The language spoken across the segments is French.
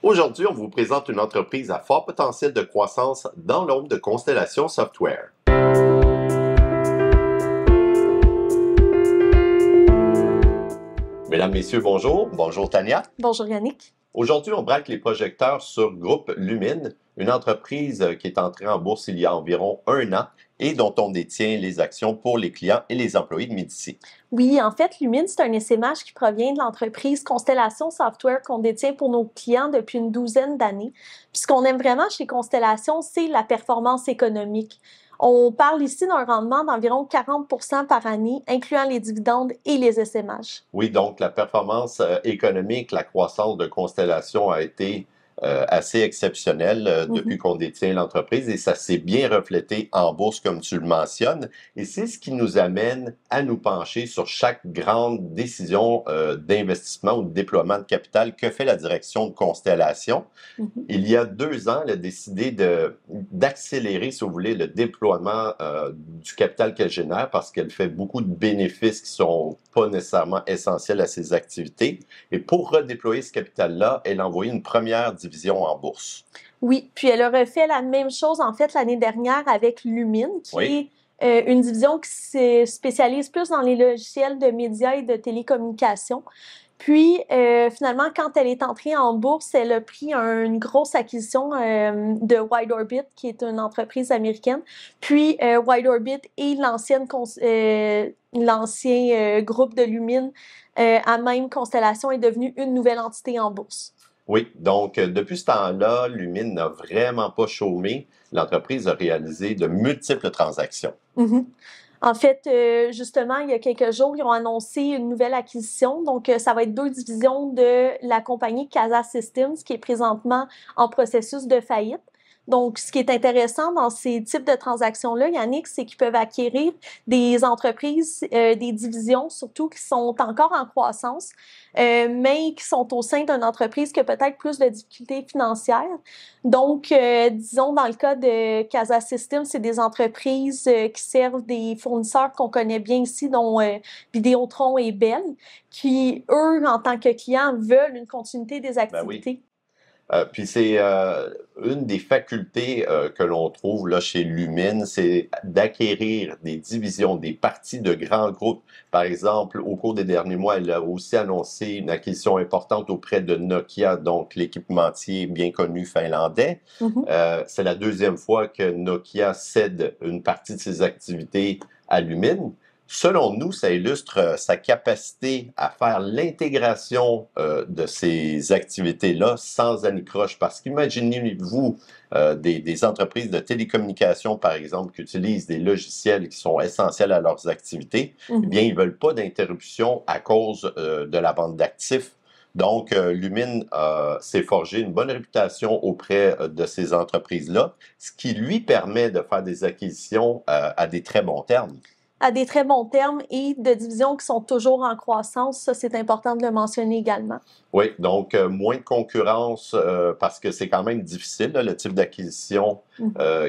Aujourd'hui, on vous présente une entreprise à fort potentiel de croissance dans l'ombre de Constellation Software. Mesdames, Messieurs, bonjour. Bonjour Tania. Bonjour Yannick. Aujourd'hui, on braque les projecteurs sur Groupe Lumine, une entreprise qui est entrée en bourse il y a environ 1 an et dont on détient les actions pour les clients et les employés de Médicis. Oui, en fait, Lumine, c'est un SMH qui provient de l'entreprise Constellation Software qu'on détient pour nos clients depuis une douzaine d'années. Puis ce qu'on aime vraiment chez Constellation, c'est la performance économique. On parle ici d'un rendement d'environ 40% par année, incluant les dividendes et les SMH. Oui, donc la performance économique, la croissance de Constellation a été assez exceptionnelle depuis qu'on détient l'entreprise et ça s'est bien reflété en bourse comme tu le mentionnes. Et c'est ce qui nous amène à nous pencher sur chaque grande décision d'investissement ou de déploiement de capital que fait la direction de Constellation. Il y a 2 ans, elle a décidé d'accélérer, si vous voulez, le déploiement du capital qu'elle génère parce qu'elle fait beaucoup de bénéfices qui sont pas nécessairement essentiels à ses activités. Et pour redéployer ce capital-là, elle a envoyé une première division en bourse. Oui, puis elle a refait la même chose, en fait, l'année dernière avec Lumine, qui est une division qui se spécialise plus dans les logiciels de médias et de télécommunications. Puis, finalement, quand elle est entrée en bourse, elle a pris une grosse acquisition de WideOrbit, qui est une entreprise américaine. Puis, WideOrbit et l'ancien groupe de Lumine à même Constellation est devenu une nouvelle entité en bourse. Oui, donc depuis ce temps-là, Lumine n'a vraiment pas chômé. L'entreprise a réalisé de multiples transactions. En fait, justement, il y a quelques jours, ils ont annoncé une nouvelle acquisition. Donc, ça va être 2 divisions de la compagnie Casa Systems, qui est présentement en processus de faillite. Donc, ce qui est intéressant dans ces types de transactions-là, Yannick, c'est qu'ils peuvent acquérir des entreprises, des divisions surtout qui sont encore en croissance, mais qui sont au sein d'une entreprise qui a peut-être plus de difficultés financières. Donc, disons, dans le cas de Casa Systems, c'est des entreprises qui servent des fournisseurs qu'on connaît bien ici, dont Vidéotron et Bell, qui, eux, en tant que clients, veulent une continuité des activités. Oui. Puis c'est une des facultés que l'on trouve là chez Lumine, c'est d'acquérir des divisions, des parties de grands groupes. Par exemple, au cours des derniers mois, elle a aussi annoncé une acquisition importante auprès de Nokia, donc l'équipementier bien connu finlandais. C'est la 2e fois que Nokia cède une partie de ses activités à Lumine. Selon nous, ça illustre sa capacité à faire l'intégration de ces activités-là sans anicroche. Parce qu'imaginez-vous des entreprises de télécommunications, par exemple, qui utilisent des logiciels qui sont essentiels à leurs activités, eh bien, ils ne veulent pas d'interruption à cause de la vente d'actifs. Donc, Lumine s'est forgé une bonne réputation auprès de ces entreprises-là, ce qui lui permet de faire des acquisitions à des très bons termes. À des très bons termes et de divisions qui sont toujours en croissance. Ça, c'est important de le mentionner également. Oui, donc moins de concurrence parce que c'est quand même difficile, là, le type d'acquisition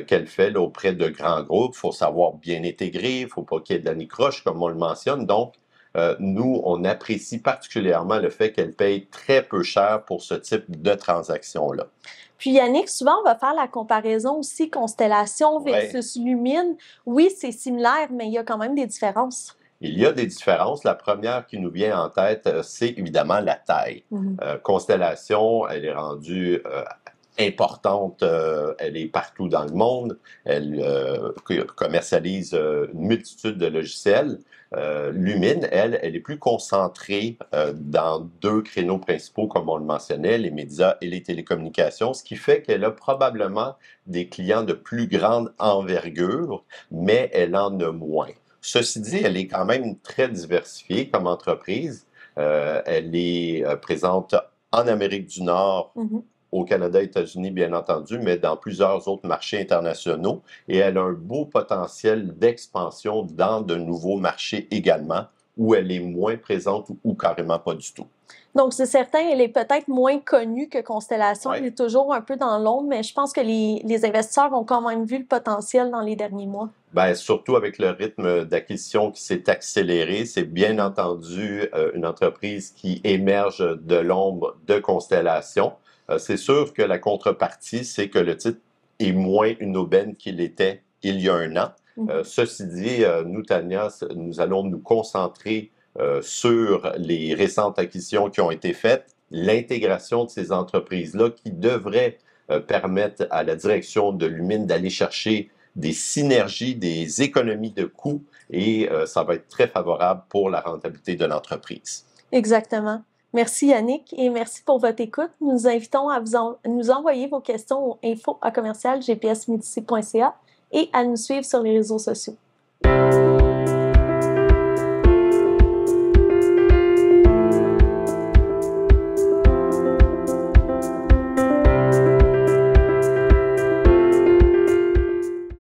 qu'elle fait là, auprès de grands groupes. Il faut savoir bien intégrer, il ne faut pas qu'il y ait de l'anicroche, comme on le mentionne. Donc, nous, on apprécie particulièrement le fait qu'elle paye très peu cher pour ce type de transaction-là. Puis Yannick, souvent, on va faire la comparaison aussi Constellation versus Lumine. Oui, c'est similaire, mais il y a quand même des différences. Il y a des différences. La première qui nous vient en tête, c'est évidemment la taille. Constellation, elle est rendue importante, elle est partout dans le monde, elle commercialise une multitude de logiciels. Lumine, elle est plus concentrée dans 2 créneaux principaux, comme on le mentionnait, les médias et les télécommunications, ce qui fait qu'elle a probablement des clients de plus grande envergure, mais elle en a moins. Ceci dit, elle est quand même très diversifiée comme entreprise. Elle est présente en Amérique du Nord, au Canada, États-Unis, bien entendu, mais dans plusieurs autres marchés internationaux. Et elle a un beau potentiel d'expansion dans de nouveaux marchés également, où elle est moins présente ou carrément pas du tout. Donc, c'est certain, elle est peut-être moins connue que Constellation. Elle est toujours un peu dans l'ombre, mais je pense que les investisseurs ont quand même vu le potentiel dans les derniers mois. Bien, surtout avec le rythme d'acquisition qui s'est accéléré, c'est bien entendu une entreprise qui émerge de l'ombre de Constellation. C'est sûr que la contrepartie, c'est que le titre est moins une aubaine qu'il était il y a un an. Ceci dit, nous, Tania, nous allons nous concentrer sur les récentes acquisitions qui ont été faites, l'intégration de ces entreprises-là qui devraient permettre à la direction de Lumine d'aller chercher des synergies, des économies de coûts et ça va être très favorable pour la rentabilité de l'entreprise. Exactement. Merci Yannick et merci pour votre écoute. Nous vous invitons à nous envoyer vos questions au info@gpsmedici.ca et à nous suivre sur les réseaux sociaux.